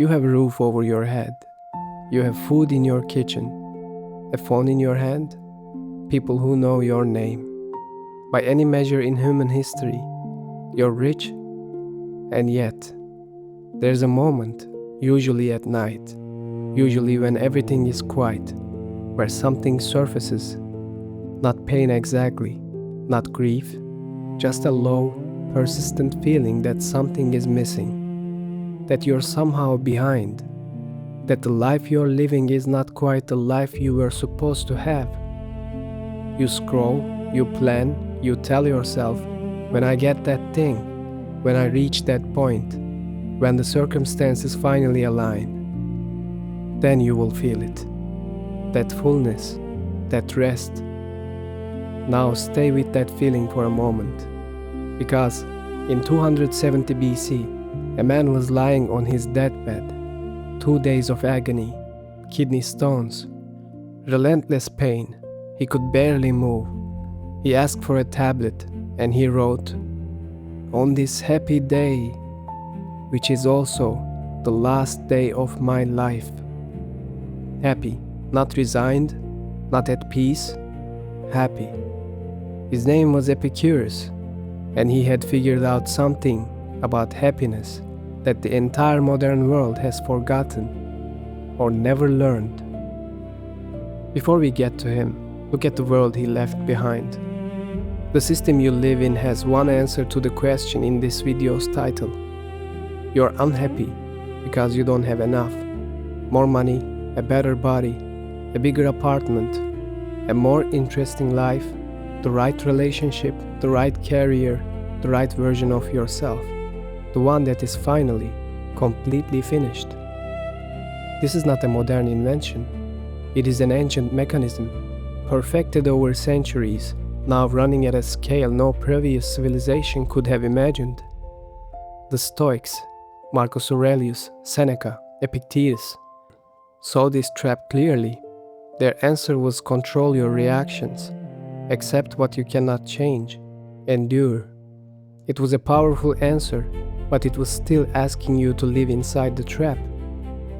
You have a roof over your head. You have food in your kitchen, a phone in your hand, people who know your name. By any measure in human history, you're rich, and yet, there's a moment, usually at night, usually when everything is quiet, where something surfaces. Not pain exactly, not grief, just a low, persistent feeling that something is missing, that you're somehow behind, that the life you're living is not quite the life you were supposed to have. You scroll, you plan, you tell yourself, when I get that thing, when I reach that point, when the circumstances finally align, then you will feel it. That fullness, that rest. Now stay with that feeling for a moment, because in 270 BC, a man was lying on his deathbed, 2 days of agony, kidney stones, relentless pain. He could barely move. He asked for a tablet, and he wrote, "On this happy day, which is also the last day of my life." Happy, not resigned, not at peace, happy. His name was Epicurus, and he had figured out something about happiness that the entire modern world has forgotten or never learned. Before we get to him, look at the world he left behind. The system you live in has one answer to the question in this video's title. You're unhappy because you don't have enough. More money, a better body, a bigger apartment, a more interesting life, the right relationship, the right career, the right version of yourself, the one that is finally, completely finished. This is not a modern invention. It is an ancient mechanism, perfected over centuries, now running at a scale no previous civilization could have imagined. The Stoics, Marcus Aurelius, Seneca, Epicurus, saw this trap clearly. Their answer was control your reactions, accept what you cannot change, endure. It was a powerful answer, but it was still asking you to live inside the trap.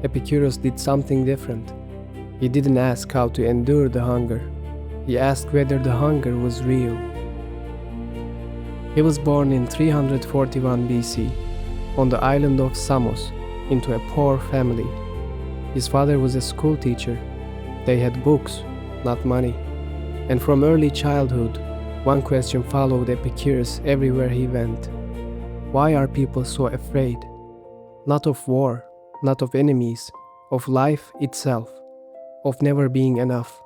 Epicurus did something different. He didn't ask how to endure the hunger. He asked whether the hunger was real. He was born in 341 BC on the island of Samos into a poor family. His father was a school teacher. They had books, not money. And from early childhood, one question followed Epicurus everywhere he went. Why are people so afraid? Not of war, not of enemies, of life itself, of never being enough,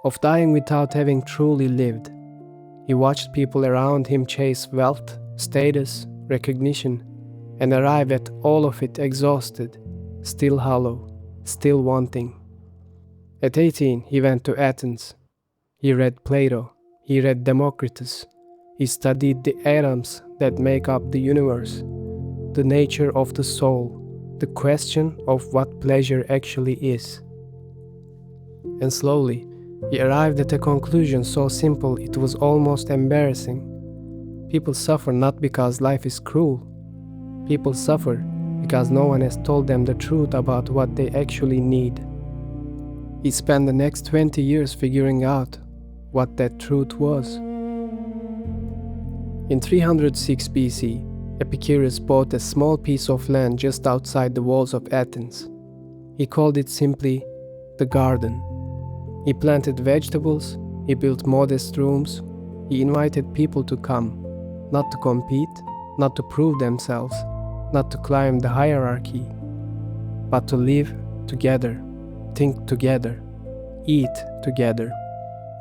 of dying without having truly lived. He watched people around him chase wealth, status, recognition, and arrive at all of it exhausted, still hollow, still wanting. At 18, he went to Athens. He read Plato, he read Democritus, he studied the atoms that make up the universe, the nature of the soul, the question of what pleasure actually is. And slowly, he arrived at a conclusion so simple it was almost embarrassing. People suffer not because life is cruel. People suffer because no one has told them the truth about what they actually need. He spent the next 20 years figuring out what that truth was. In 306 BC, Epicurus bought a small piece of land just outside the walls of Athens. He called it simply the garden. He planted vegetables, he built modest rooms, he invited people to come, not to compete, not to prove themselves, not to climb the hierarchy, but to live together, think together, eat together.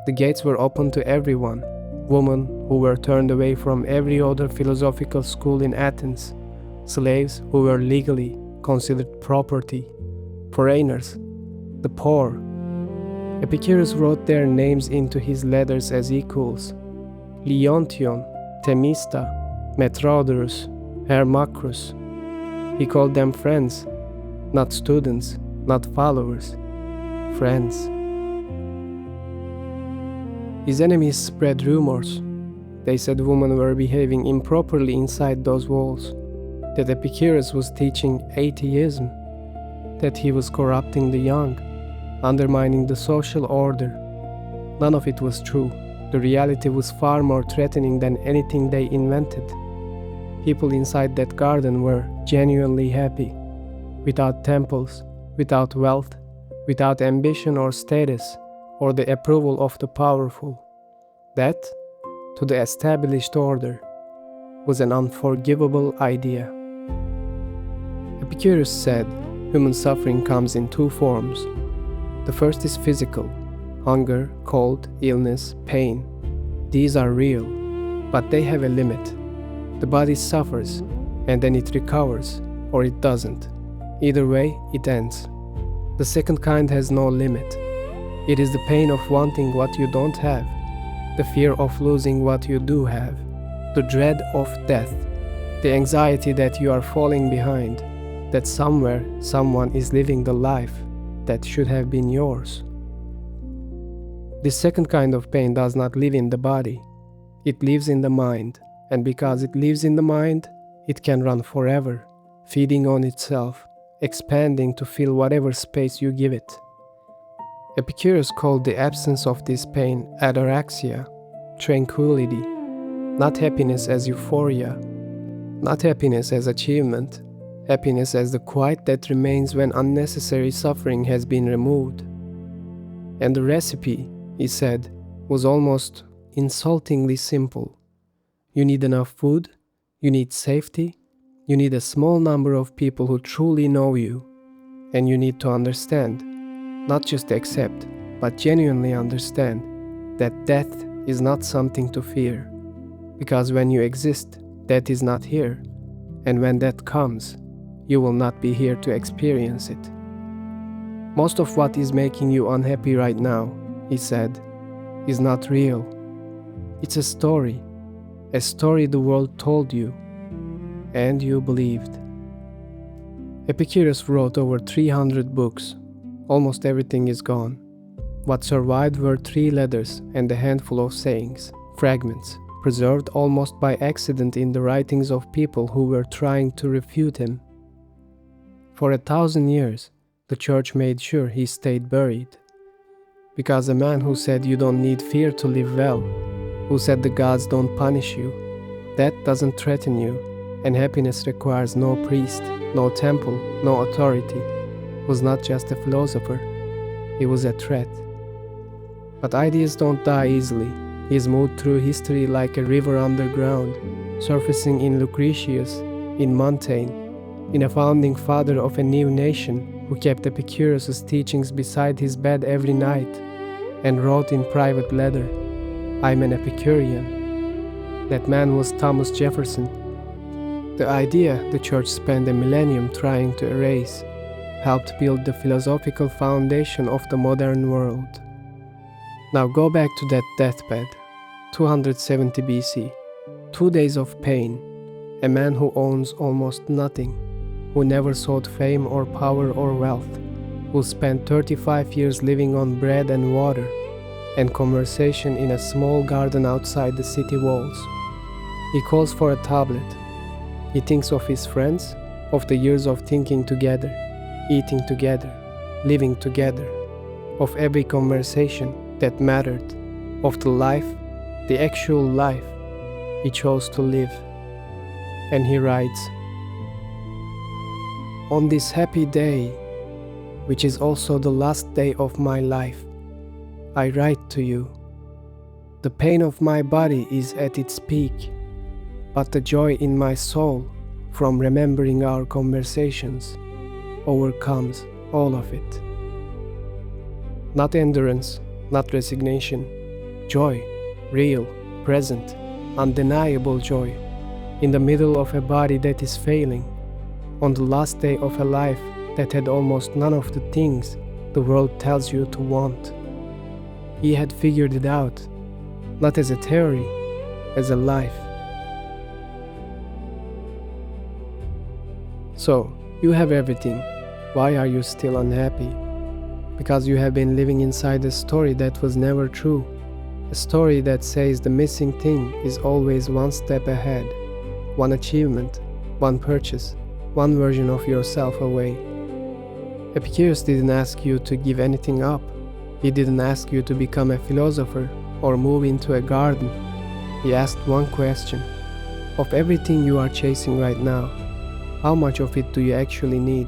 The gates were open to everyone, women who were turned away from every other philosophical school in Athens, slaves who were legally considered property, foreigners, the poor. Epicurus wrote their names into his letters as equals: Leontion, Themista, Metrodorus, Hermacrus. He called them friends, not students, not followers, friends. His enemies spread rumors. They said women were behaving improperly inside those walls, that Epicurus was teaching atheism, that he was corrupting the young, undermining the social order. None of it was true. The reality was far more threatening than anything they invented. People inside that garden were genuinely happy, without temples, without wealth, without ambition or status, or the approval of the powerful. That, to the established order, was an unforgivable idea. Epicurus said human suffering comes in two forms. The first is physical: hunger, cold, illness, pain. These are real, but they have a limit. The body suffers, and then it recovers, or it doesn't. Either way, it ends. The second kind has no limit. It is the pain of wanting what you don't have, the fear of losing what you do have, the dread of death, the anxiety that you are falling behind, that somewhere someone is living the life that should have been yours. This second kind of pain does not live in the body. It lives in the mind, and because it lives in the mind, it can run forever, feeding on itself, expanding to fill whatever space you give it. Epicurus called the absence of this pain ataraxia, tranquility, not happiness as euphoria, not happiness as achievement, happiness as the quiet that remains when unnecessary suffering has been removed. And the recipe, he said, was almost insultingly simple. You need enough food, you need safety, you need a small number of people who truly know you, and you need to understand, not just accept, but genuinely understand, that death is not something to fear. Because when you exist, death is not here, and when death comes, you will not be here to experience it. Most of what is making you unhappy right now, he said, is not real. It's a story the world told you, and you believed. Epicurus wrote over 300 books. Almost everything is gone. What survived were 3 letters and a handful of sayings, fragments, preserved almost by accident in the writings of people who were trying to refute him. For 1,000 years, the church made sure he stayed buried. Because a man who said you don't need fear to live well, who said the gods don't punish you, death doesn't threaten you, and happiness requires no priest, no temple, no authority, was not just a philosopher, he was a threat. But ideas don't die easily. He is moved through history like a river underground, surfacing in Lucretius, in Montaigne, in a founding father of a new nation who kept Epicurus' teachings beside his bed every night and wrote in private letter, "I'm an Epicurean." That man was Thomas Jefferson. The idea the church spent a millennium trying to erase helped build the philosophical foundation of the modern world. Now go back to that deathbed, 270 BC, 2 days of pain, a man who owns almost nothing, who never sought fame or power or wealth, who spent 35 years living on bread and water and conversation in a small garden outside the city walls. He calls for a tablet. He thinks of his friends, of the years of thinking together, eating together, living together, of every conversation that mattered, of the life, the actual life he chose to live. And he writes, "On this happy day, which is also the last day of my life, I write to you. The pain of my body is at its peak, but the joy in my soul from remembering our conversations overcomes all of it." Not endurance, not resignation, joy, real, present, undeniable joy, in the middle of a body that is failing, on the last day of a life that had almost none of the things the world tells you to want. He had figured it out, not as a theory, as a life. So, you have everything. Why are you still unhappy? Because you have been living inside a story that was never true. A story that says the missing thing is always one step ahead, one achievement, one purchase, one version of yourself away. Epicurus didn't ask you to give anything up. He didn't ask you to become a philosopher or move into a garden. He asked one question. Of everything you are chasing right now, how much of it do you actually need?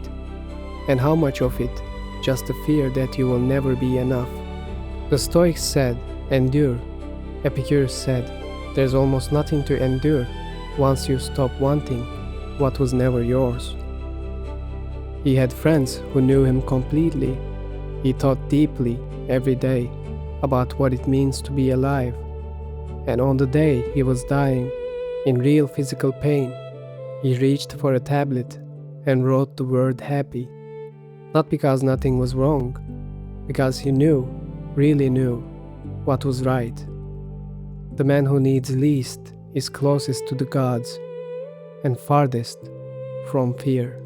And how much of it just the fear that you will never be enough? The Stoics said, endure. Epicurus said, there's almost nothing to endure once you stop wanting what was never yours. He had friends who knew him completely. He thought deeply every day about what it means to be alive. And on the day he was dying, in real physical pain, he reached for a tablet and wrote the word happy. Not because nothing was wrong, because he knew, really knew, what was right. The man who needs least is closest to the gods and farthest from fear.